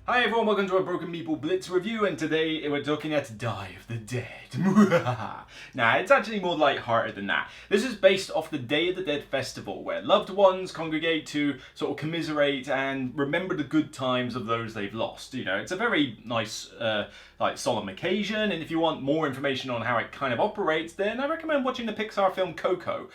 Hi everyone, welcome to a Broken Meeple Blitz review, and today we're looking at Day of the Dead. Nah, it's actually more light-hearted than that. This is based off the Day of the Dead festival, where loved ones congregate to sort of commiserate and remember the good times of those they've lost. You know, it's a very nice, solemn occasion, and if you want more information on how it kind of operates, then I recommend watching the Pixar film Coco.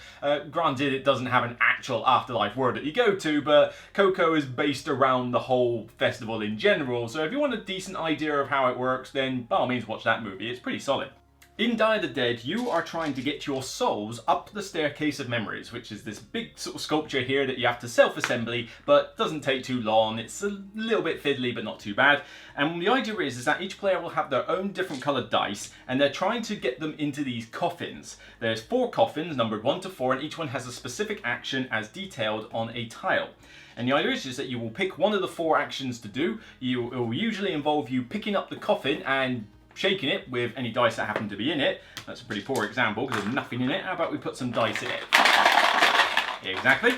Granted, it doesn't have an actual afterlife world that you go to, but Coco is based around the whole festival in general. So if you want a decent idea of how it works, then by all means watch that movie. It's pretty solid. In Day of the Dead, you are trying to get your souls up the staircase of memories, which is this big sort of sculpture here that you have to self-assembly, but doesn't take too long. It's a little bit fiddly, but not too bad. And the idea is that each player will have their own different coloured dice, and they're trying to get them into these coffins. There's 4 coffins, numbered 1 to 4, and each one has a specific action as detailed on a tile. And the idea is just that you will pick one of the 4 actions to do. It will usually involve you picking up the coffin and shaking it with any dice that happen to be in it. That's a pretty poor example because there's nothing in it. How about we put some dice in it? Exactly.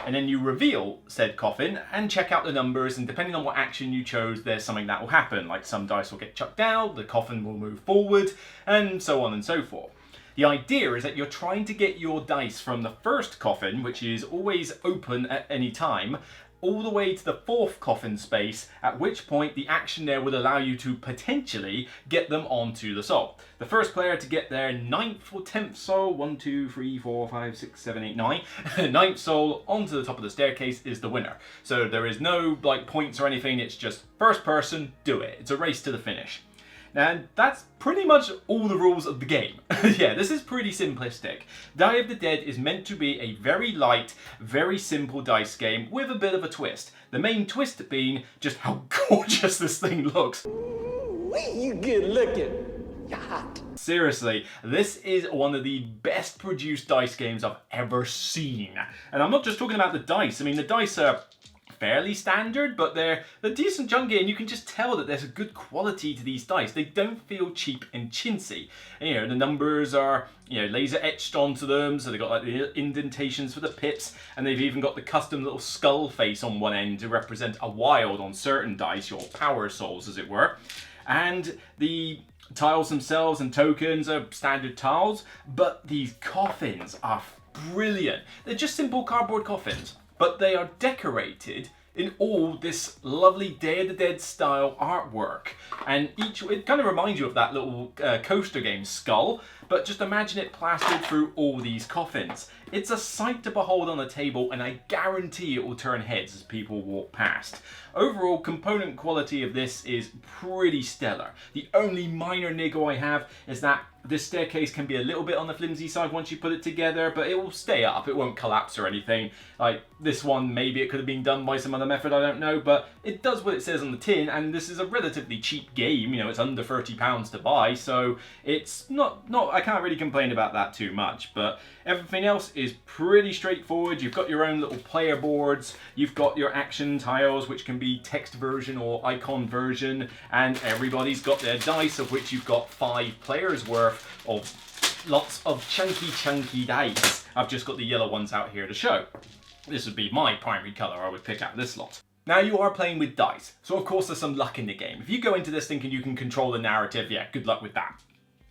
And then you reveal said coffin and check out the numbers, and depending on what action you chose, there's something that will happen. Like some dice will get chucked down, the coffin will move forward, and so on and so forth. The idea is that you're trying to get your dice from the first coffin, which is always open at any time, all the way to the 4th coffin space, at which point the action there would allow you to potentially get them onto the soul. The first player to get their 9th or 10th soul, 1, 2, 3, 4, 5, 6, 7, 8, 9, 9th soul onto the top of the staircase is the winner. So there is no points or anything, it's just first person, do it. It's a race to the finish. And that's pretty much all the rules of the game. Yeah, this is pretty simplistic. Day of the Dead is meant to be a very light, very simple dice game with a bit of a twist. The main twist being just how gorgeous this thing looks. You good looking. You're hot. Seriously, this is one of the best produced dice games I've ever seen. And I'm not just talking about the dice. I mean, the dice are fairly standard, but they're decent chunky, and you can just tell that there's a good quality to these dice. They don't feel cheap and chintzy. And, you know, the numbers are, you know, laser etched onto them, so they've got like the indentations for the pips, and they've even got the custom little skull face on one end to represent a wild on certain dice, your power souls as it were. And the tiles themselves and tokens are standard tiles, but these coffins are brilliant. They're just simple cardboard coffins, but they are decorated in all this lovely Day of the Dead style artwork. And it kind of reminds you of that little coaster game Skull, but just imagine it plastered through all these coffins. It's a sight to behold on the table, and I guarantee it will turn heads as people walk past. Overall, component quality of this is pretty stellar. The only minor niggle I have is that this staircase can be a little bit on the flimsy side once you put it together, but it will stay up, it won't collapse or anything. Like this one, maybe it could have been done by some other method, I don't know, but it does what it says on the tin, and this is a relatively cheap game, you know, it's under £30 to buy, so it's not I can't really complain about that too much, but everything else is pretty straightforward. You've got your own little player boards, you've got your action tiles, which can be text version or icon version, and everybody's got their dice, of which you've got 5 players worth of lots of chunky dice. I've just got the yellow ones out here to show. This would be my primary colour I would pick out this lot. Now you are playing with dice, so of course there's some luck in the game. If you go into this thinking you can control the narrative, yeah, good luck with that.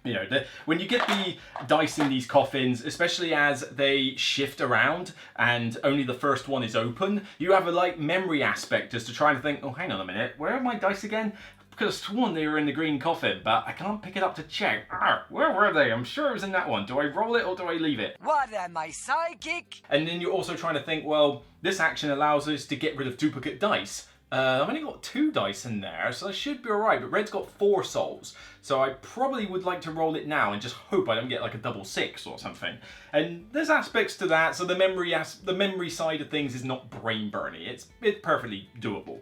You know, when you get the dice in these coffins, especially as they shift around and only the first one is open, you have a memory aspect just to try and think, oh, hang on a minute, where are my dice again? I could have sworn they were in the green coffin, but I can't pick it up to check. Where were they? I'm sure it was in that one. Do I roll it or do I leave it? What am I, psychic? And then you're also trying to think, well, this action allows us to get rid of duplicate dice. I've only got 2 dice in there, so I should be alright, but red's got 4 souls. So I probably would like to roll it now and just hope I don't get like a double 6 or something. And there's aspects to that, so the memory side of things is not brain burning. It's perfectly doable.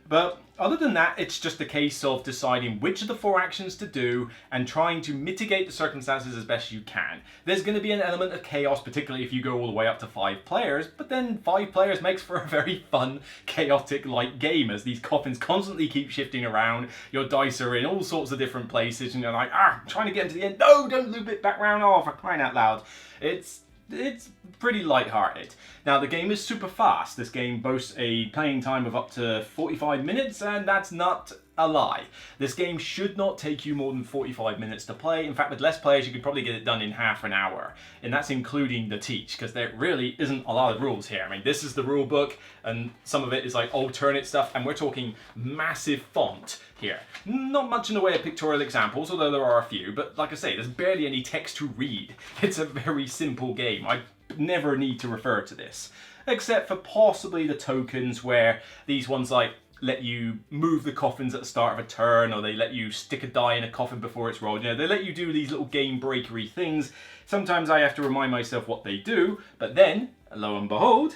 But other than that, it's just a case of deciding which of the 4 actions to do and trying to mitigate the circumstances as best you can. There's going to be an element of chaos, particularly if you go all the way up to 5 players, but then 5 players makes for a very fun, chaotic light game as these coffins constantly keep shifting around, your dice are in all sorts of different places, and you're like, I'm trying to get into the end. No, don't loop it back round, for crying out loud. It's it's pretty light-hearted. Now, the game is super fast. This game boasts a playing time of up to 45 minutes, and that's not a lie. This game should not take you more than 45 minutes to play. In fact, with less players, you could probably get it done in half an hour. And that's including the teach, because there really isn't a lot of rules here. I mean, this is the rule book, and some of it is like alternate stuff, and we're talking massive font here. Not much in the way of pictorial examples, although there are a few, but like I say, there's barely any text to read. It's a very simple game. I never need to refer to this, except for possibly the tokens, where these ones like let you move the coffins at the start of a turn, or they let you stick a die in a coffin before it's rolled. You know, they let you do these little game breakery things. Sometimes I have to remind myself what they do, but then, lo and behold,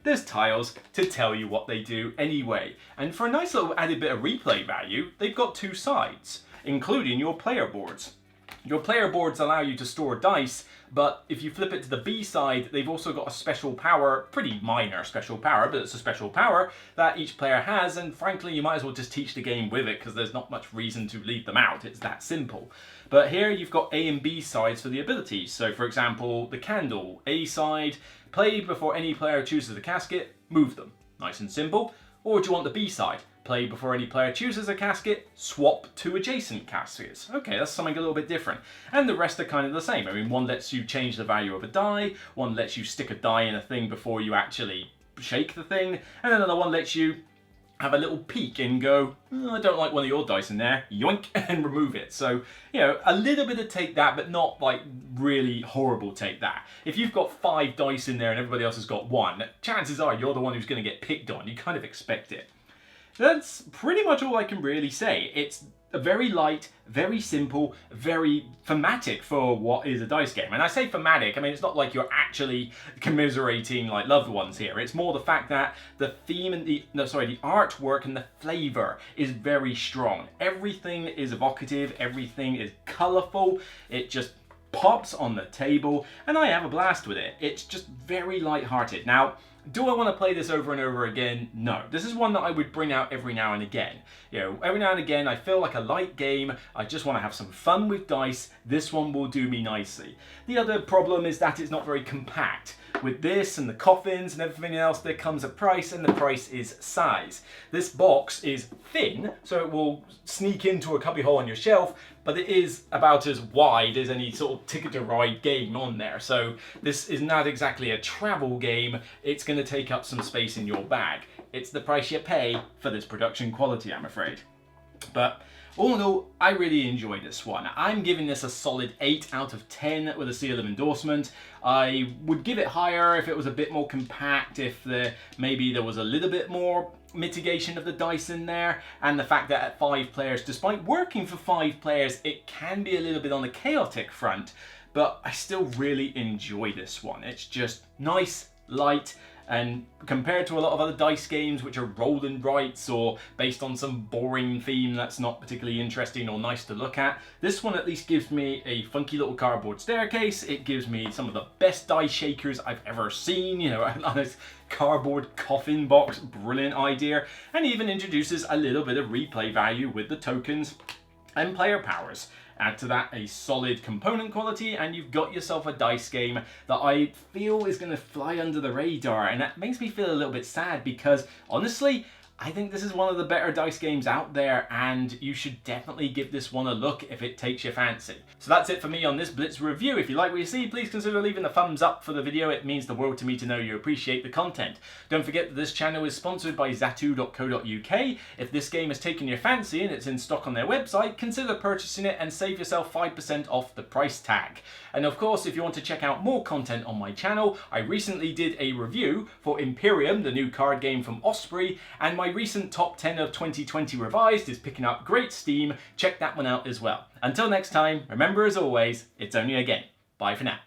there's tiles to tell you what they do anyway. And for a nice little added bit of replay value, they've got two sides, including your player boards. Your player boards allow you to store dice, but if you flip it to the B side, they've also got a special power, pretty minor special power, but it's a special power that each player has, and frankly, you might as well just teach the game with it, because there's not much reason to leave them out. It's that simple. But here you've got A and B sides for the abilities. So for example, the candle, A side, play before any player chooses a casket, move them. Nice and simple. Or do you want the B side? Play before any player chooses a casket, swap to adjacent caskets. Okay, that's something a little bit different. And the rest are kind of the same. I mean, one lets you change the value of a die, one lets you stick a die in a thing before you actually shake the thing, and another one lets you have a little peek and go, oh, I don't like one of your dice in there, yoink, and remove it. So, you know, a little bit of take that, but not like really horrible take that. If you've got 5 dice in there and everybody else has got 1, chances are you're the one who's going to get picked on. You kind of expect it. That's pretty much all I can really say. It's a very light, very simple, very thematic for what is a dice game. And I say thematic, I mean, it's not like you're actually commiserating like loved ones here. It's more the fact that the theme and the artwork and the flavor is very strong. Everything is evocative, everything is colorful. It just pops on the table, and I have a blast with it. It's just very light-hearted. Now, do I want to play this over and over again? No. This is one that I would bring out every now and again. You know, every now and again I feel like a light game, I just want to have some fun with dice. This one will do me nicely. The other problem is that it's not very compact. With this and the coffins and everything else, there comes a price, and the price is size. This box is thin, so it will sneak into a cubbyhole on your shelf, but it is about as wide as any sort of Ticket to Ride game on there. So this is not exactly a travel game. It's going to take up some space in your bag. It's the price you pay for this production quality, I'm afraid. But all in all, I really enjoyed this one. I'm giving this a solid 8 out of 10 with a seal of endorsement. I would give it higher if it was a bit more compact, if maybe there was a little bit more mitigation of the dice in there, and the fact that at 5 players, despite working for 5 players, it can be a little bit on the chaotic front, but I still really enjoy this one. It's just nice, light, and compared to a lot of other dice games which are roll and writes or based on some boring theme that's not particularly interesting or nice to look at, this one at least gives me a funky little cardboard staircase. It gives me some of the best die shakers I've ever seen, you know, on this cardboard coffin box, brilliant idea, and even introduces a little bit of replay value with the tokens and player powers. Add to that a solid component quality, and you've got yourself a dice game that I feel is going to fly under the radar, and that makes me feel a little bit sad because, honestly, I think this is one of the better dice games out there, and you should definitely give this one a look if it takes your fancy. So that's it for me on this Blitz review. If you like what you see, please consider leaving a thumbs up for the video. It means the world to me to know you appreciate the content. Don't forget that this channel is sponsored by Zatu.co.uk. If this game has taken your fancy and it's in stock on their website, consider purchasing it and save yourself 5% off the price tag. And of course, if you want to check out more content on my channel, I recently did a review for Imperium, the new card game from Osprey, and my recent top 10 of 2020 revised is picking up great steam. Check that one out as well. Until next time, remember as always, it's only a game. Bye for now.